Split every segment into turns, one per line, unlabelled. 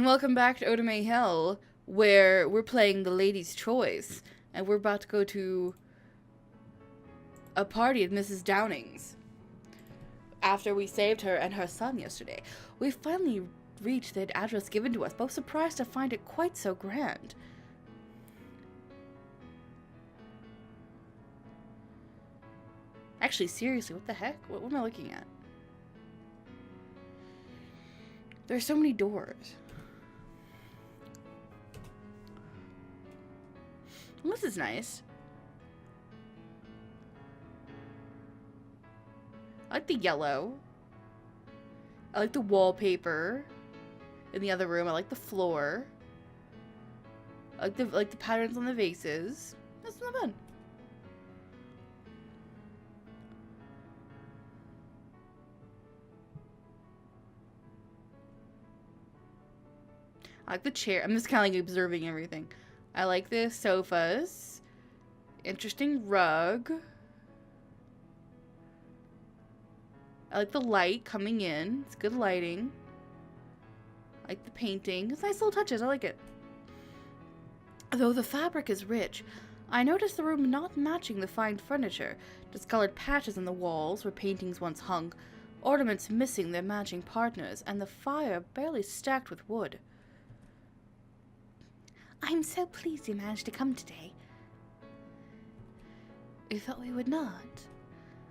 welcome back to Otome Hill, where we're playing the Lady's Choice, and we're about to go to a party at Mrs. Downing's. After we saved her and her son yesterday, we finally reached the address given to us, but I was surprised to find it quite so grand. Actually, seriously, what the heck? What am I looking at? There's so many doors. Well, this is nice. I like the yellow. I like the wallpaper in the other room. I like the floor. I like the patterns on the vases. That's not bad. I like the chair. I'm just kind of like observing everything. I like the sofas. Interesting rug. I like the light coming in. It's good lighting. I like the painting. It's nice little touches. I like it. Though the fabric is rich, I noticed the room not matching the fine furniture. Discolored patches on the walls where paintings once hung. Ornaments missing their matching partners. And the fire barely stacked with wood. I'm so pleased you managed to come today. You thought we would not?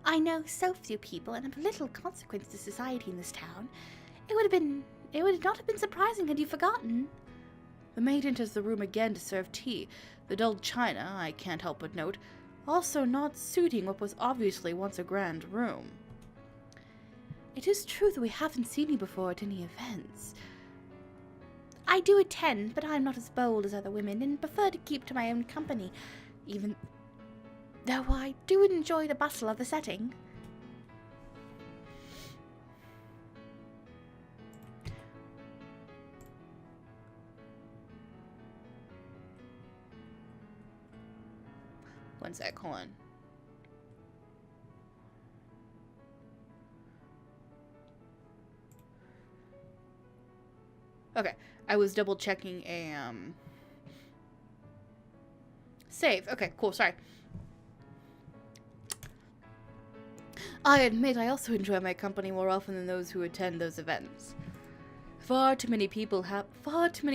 I know so few people and of little consequence to society in this town. It would not have been surprising had you forgotten. The maid enters the room again to serve tea. The dull china, I can't help but note, also not suiting what was obviously once a grand room. It is true that we haven't seen you before at any events. I do attend, but I'm not as bold as other women and prefer to keep to my own company, even though I do enjoy the bustle of the setting. One sec, hold on. Okay, I was double checking a save. Okay, cool, sorry. I admit I also enjoy my company more often than those who attend those events. Far too many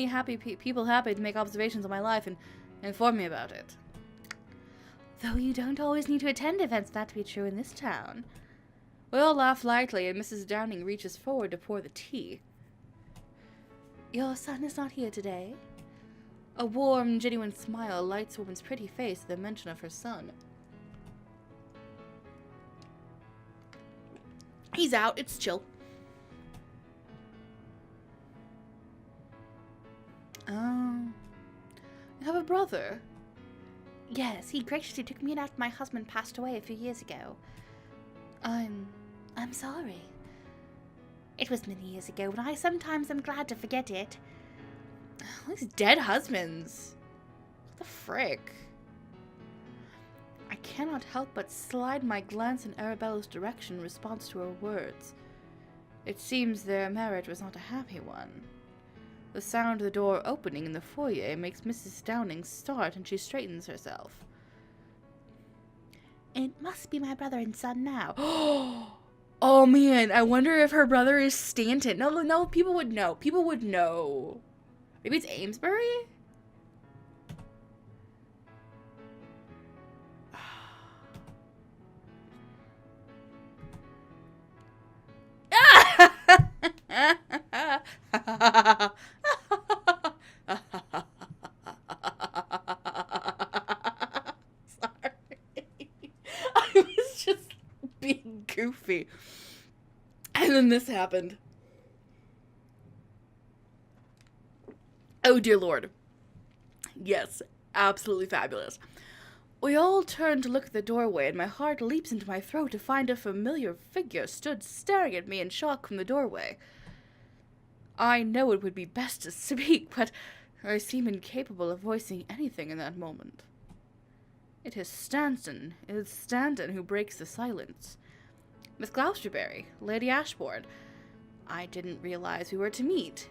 happy people happy to make observations on my life and inform me about it. Though you don't always need to attend events for that to be true in this town. We all laugh lightly, and Mrs. Downing reaches forward to pour the tea. Your son is not here today? A warm, genuine smile lights a woman's pretty face at the mention of her son. He's out. It's Ciel. Oh. You have a brother? Yes, he graciously took me in after my husband passed away a few years ago. I'm sorry. It was many years ago, and I sometimes am glad to forget it. These dead husbands. What the frick? I cannot help but slide my glance in Arabella's direction in response to her words. It seems their marriage was not a happy one. The sound of the door opening in the foyer makes Mrs. Downing start, and she straightens herself. It must be my brother and son now. Oh man, I wonder if her brother is Stanton. No, people would know. People would know. Maybe it's Amesbury? Sorry. I was just being goofy. And then this happened. Oh dear Lord. Yes, absolutely fabulous. We all turn to look at the doorway, and my heart leaps into my throat to find a familiar figure stood staring at me in shock from the doorway. I know it would be best to speak, but I seem incapable of voicing anything in that moment. It is Stanton who breaks the silence. Miss Gloucesterbury, Lady Ashbourne. I didn't realize we were to meet.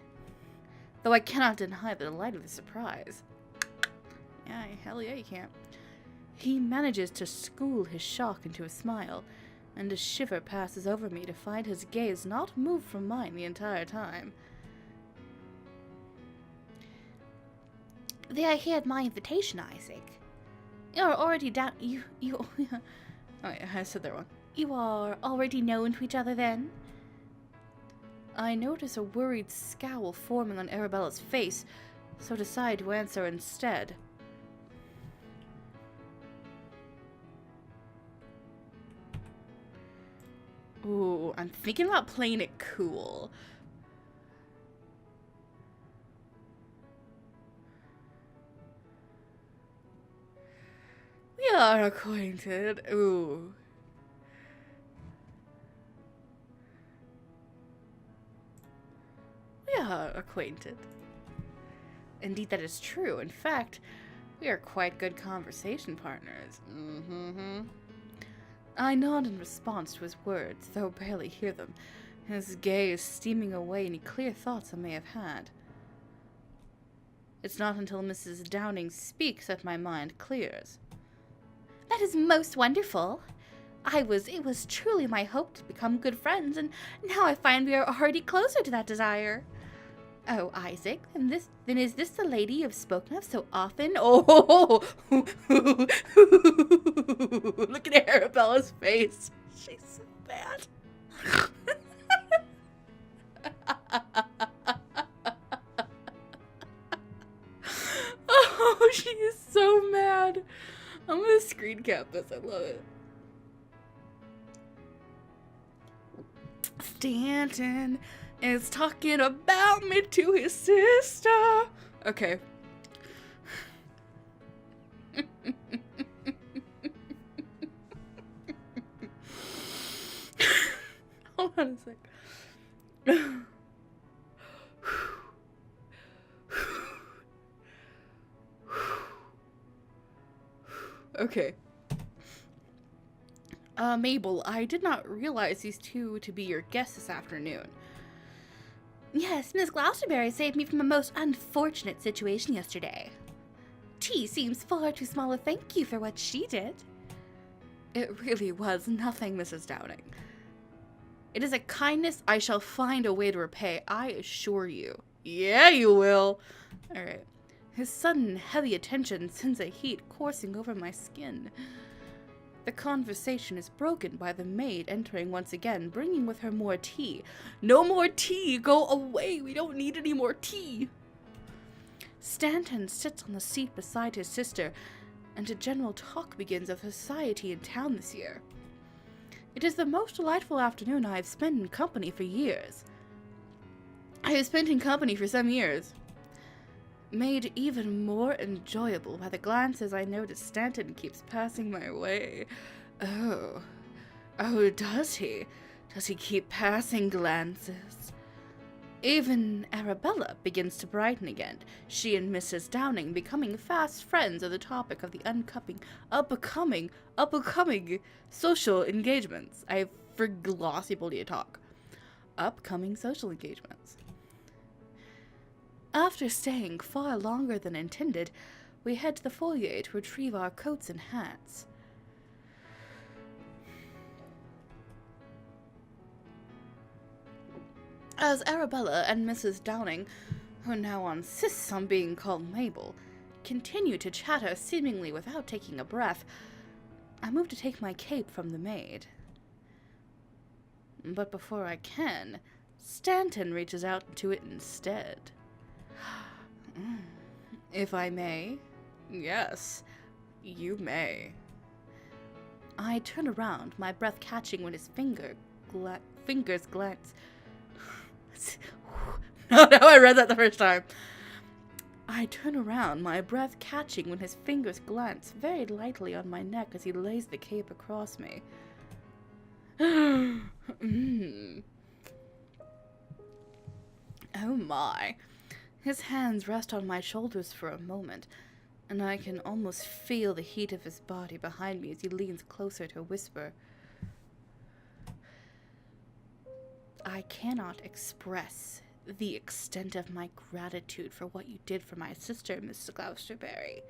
though I cannot deny the delight of the surprise. Yeah, hell yeah, you can't. He manages to school his shock into a smile, and a shiver passes over me to find his gaze not move from mine the entire time. They are here at my invitation, Isaac. You're already down. You. Oh, yeah, I said that wrong. You are already known to each other then? I notice a worried scowl forming on Arabella's face, so decide to answer instead. Ooh, I'm thinking about playing it cool. We are acquainted. Ooh. We are acquainted. Indeed, that is true. In fact, we are quite good conversation partners. I nod in response to his words, though barely hear them, his gaze steaming away any clear thoughts I may have had. It's not until Mrs. Downing speaks that my mind clears. That is most wonderful. It was truly my hope to become good friends, and now I find we are already closer to that desire. Oh, Isaac, then is this the lady you've spoken of so often? Oh, look at Arabella's face. She's so bad. Oh, she is so mad. I'm gonna screen cap this. I love it. Stanton is talking about me to his sister. Okay. Hold on a sec. Okay. Mabel, I did not realize these two to be your guests this afternoon. Yes, Miss Gloucesterbury saved me from a most unfortunate situation yesterday. Tea seems far too small a thank you for what she did. It really was nothing, Mrs. Downing. It is a kindness I shall find a way to repay, I assure you. Yeah, you will. Alright. His sudden, heavy attention sends a heat coursing over my skin. The conversation is broken by the maid entering once again, bringing with her more tea. No more tea! Go away! We don't need any more tea! Stanton sits on the seat beside his sister, and a general talk begins of society in town this year. It is the most delightful afternoon I have spent in company for years. I have spent in company for some years. Made even more enjoyable by the glances I notice Stanton keeps passing my way. Oh, does he? Does he keep passing glances? Even Arabella begins to brighten again, she and Mrs. Downing becoming fast friends of the topic of the upcoming social engagements. I forgot people to talk. Upcoming social engagements. After staying far longer than intended, we head to the foyer to retrieve our coats and hats. As Arabella and Mrs. Downing, who now insists on being called Mabel, continue to chatter seemingly without taking a breath, I move to take my cape from the maid. But before I can, Stanton reaches out to it instead. If I may? Yes, you may. I turn around, my breath catching when his fingers glance. No, I read that the first time. I turn around, my breath catching when his fingers glance very lightly on my neck as he lays the cape across me. Oh my. His hands rest on my shoulders for a moment, and I can almost feel the heat of his body behind me as he leans closer to whisper. I cannot express the extent of my gratitude for what you did for my sister, Mr. Gloucesterbury.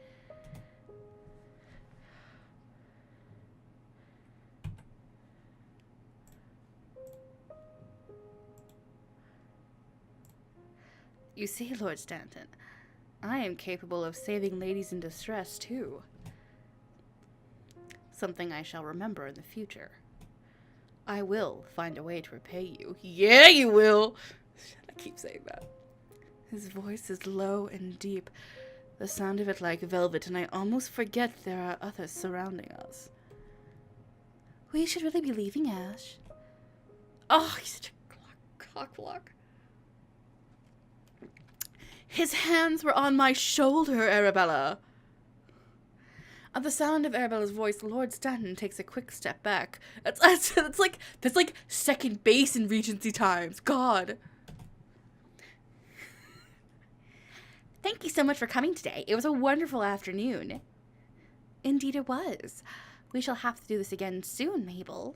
You see, Lord Stanton, I am capable of saving ladies in distress, too. Something I shall remember in the future. I will find a way to repay you. Yeah, you will! I keep saying that. His voice is low and deep, the sound of it like velvet, and I almost forget there are others surrounding us. We should really be leaving, Ashe. Oh, he's such a cockblock. His hands were on my shoulder, Arabella. At the sound of Arabella's voice, Lord Stanton takes a quick step back. That's like second base in Regency times. God. Thank you so much for coming today. It was a wonderful afternoon. Indeed it was. We shall have to do this again soon, Mabel.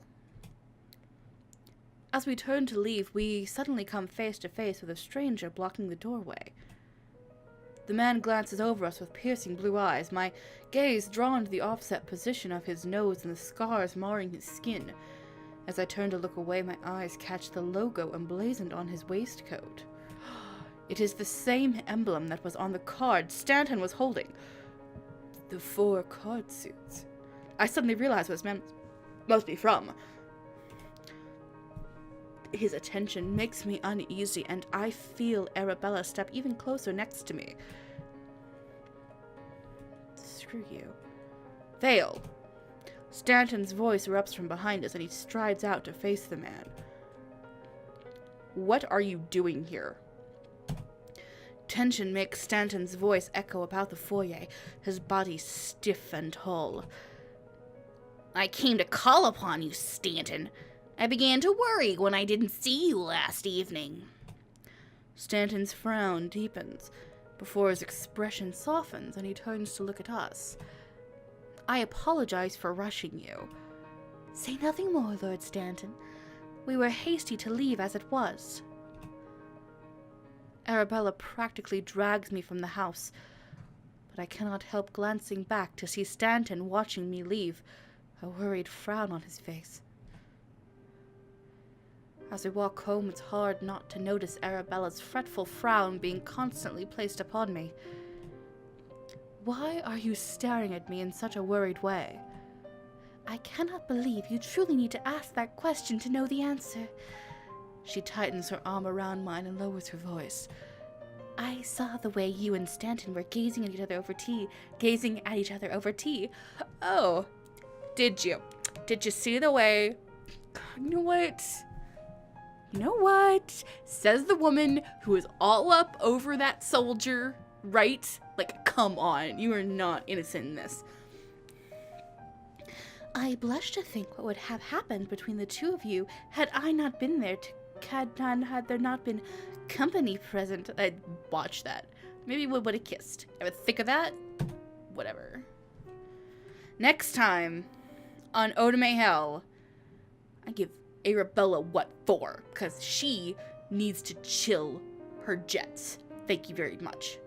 As we turn to leave, we suddenly come face to face with a stranger blocking the doorway. The man glances over us with piercing blue eyes, my gaze drawn to the offset position of his nose and the scars marring his skin. As I turn to look away, my eyes catch the logo emblazoned on his waistcoat. It is the same emblem that was on the card Stanton was holding. The 4 card suits. I suddenly realize where this man must be from. His attention makes me uneasy, and I feel Arabella step even closer next to me. Screw you. Vale. Stanton's voice erupts from behind us, and he strides out to face the man. What are you doing here? Tension makes Stanton's voice echo about the foyer, his body stiff and tall. I came to call upon you, Stanton. I began to worry when I didn't see you last evening. Stanton's frown deepens before his expression softens and he turns to look at us. I apologize for rushing you. Say nothing more, Lord Stanton. We were hasty to leave as it was. Arabella practically drags me from the house, but I cannot help glancing back to see Stanton watching me leave, a worried frown on his face. As we walk home, it's hard not to notice Arabella's fretful frown being constantly placed upon me. Why are you staring at me in such a worried way? I cannot believe you truly need to ask that question to know the answer. She tightens her arm around mine and lowers her voice. I saw the way you and Stanton were gazing at each other over tea. Oh, did you? Did you see the way? You know what? Says the woman who is all up over that soldier, right? Like, come on, you are not innocent in this. I blush to think what would have happened between the two of you had I not been there had there not been company present. I'd watch that. Maybe we would have kissed. Ever think of that? Whatever. Next time on Otome Hell, I give Arabella what for, because she needs to chill her jets. Thank you very much.